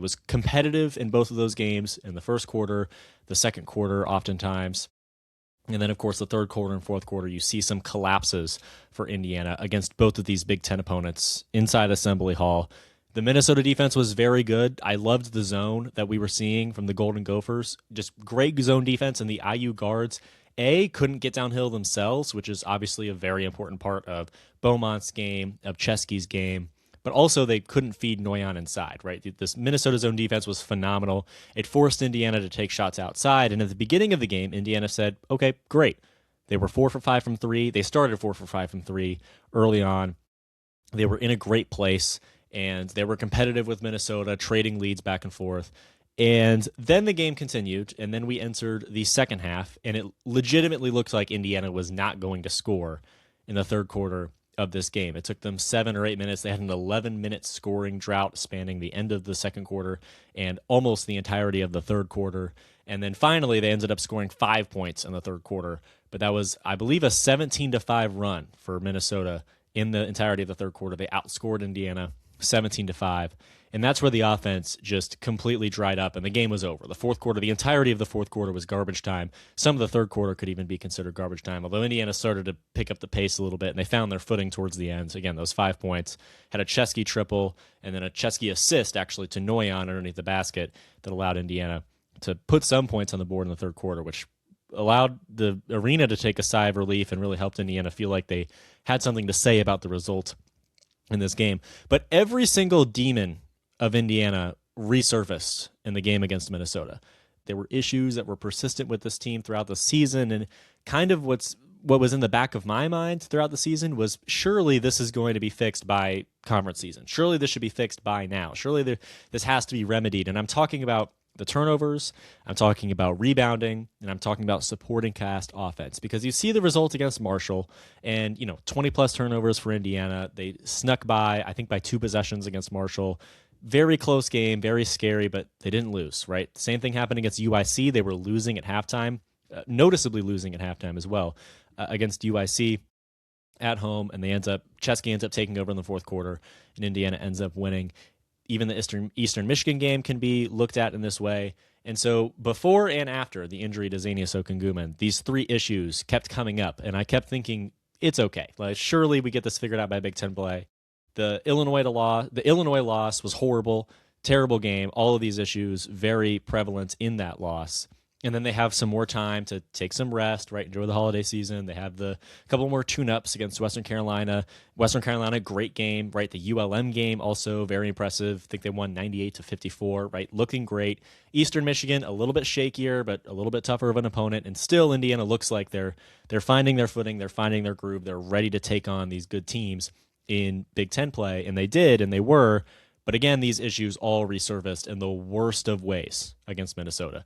was competitive in both of those games in the first quarter, the second quarter, oftentimes. And then, of course, the third quarter and fourth quarter, you see some collapses for Indiana against both of these Big Ten opponents inside Assembly Hall. The Minnesota defense was very good. I loved the zone that we were seeing from the Golden Gophers. Just great zone defense, and the IU guards, couldn't get downhill themselves, which is obviously a very important part of Beaumont's game, of Chesky's game. But also, they couldn't feed Noyan inside, right? This Minnesota zone defense was phenomenal. It forced Indiana to take shots outside. And at the beginning of the game, Indiana said, okay, great. They were 4 for 5 from three. They started 4 for 5 from three early on. They were in a great place, and they were competitive with Minnesota, trading leads back and forth. And then the game continued, and then we entered the second half, and it legitimately looked like Indiana was not going to score in the third quarter of this game. It took them 7 or 8 minutes. They had an 11-minute scoring drought spanning the end of the second quarter and almost the entirety of the third quarter. And then finally, they ended up scoring 5 points in the third quarter. But that was, I believe, a 17-5 run for Minnesota in the entirety of the third quarter. They outscored Indiana 17-5. And that's where the offense just completely dried up, and the game was over. The fourth quarter, the entirety of the fourth quarter was garbage time. Some of the third quarter could even be considered garbage time, although Indiana started to pick up the pace a little bit, and they found their footing towards the end. Again, those 5 points, had a Chesky triple, and then a Chesky assist, actually, to Noyan underneath the basket that allowed Indiana to put some points on the board in the third quarter, which allowed the arena to take a sigh of relief and really helped Indiana feel like they had something to say about the result in this game. But every single demon of Indiana resurfaced in the game against Minnesota. There were issues that were persistent with this team throughout the season, and kind of what was in the back of my mind throughout the season was, surely this is going to be fixed by conference season. Surely this should be fixed by now. Surely this has to be remedied. And I'm talking about the turnovers, I'm talking about rebounding, and I'm talking about supporting cast offense, because you see the result against Marshall, and 20 plus turnovers for Indiana. They snuck by, I think, by 2 possessions against Marshall. Very close game, very scary, but they didn't lose, right? Same thing happened against UIC. They were losing at halftime, noticeably losing at halftime as well, against UIC at home, and Chesky ends up taking over in the fourth quarter, and Indiana ends up winning. Even the Eastern Michigan game can be looked at in this way. And so before and after the injury to Zanius Okungumen, these 3 issues kept coming up, and I kept thinking, it's okay. Like, surely we get this figured out by Big Ten play. The Illinois loss was horrible, terrible game. All of these issues very prevalent in that loss. And then they have some more time to take some rest, right? Enjoy the holiday season. They have the couple more tune-ups against Western Carolina. Western Carolina, great game, right? The ULM game, also very impressive. I think they won 98-54, right? Looking great. Eastern Michigan, a little bit shakier, but a little bit tougher of an opponent. And still, Indiana looks like they're finding their footing. They're finding their groove. They're ready to take on these good teams in Big Ten play, and they did, and they were. But again, these issues all resurfaced in the worst of ways against Minnesota.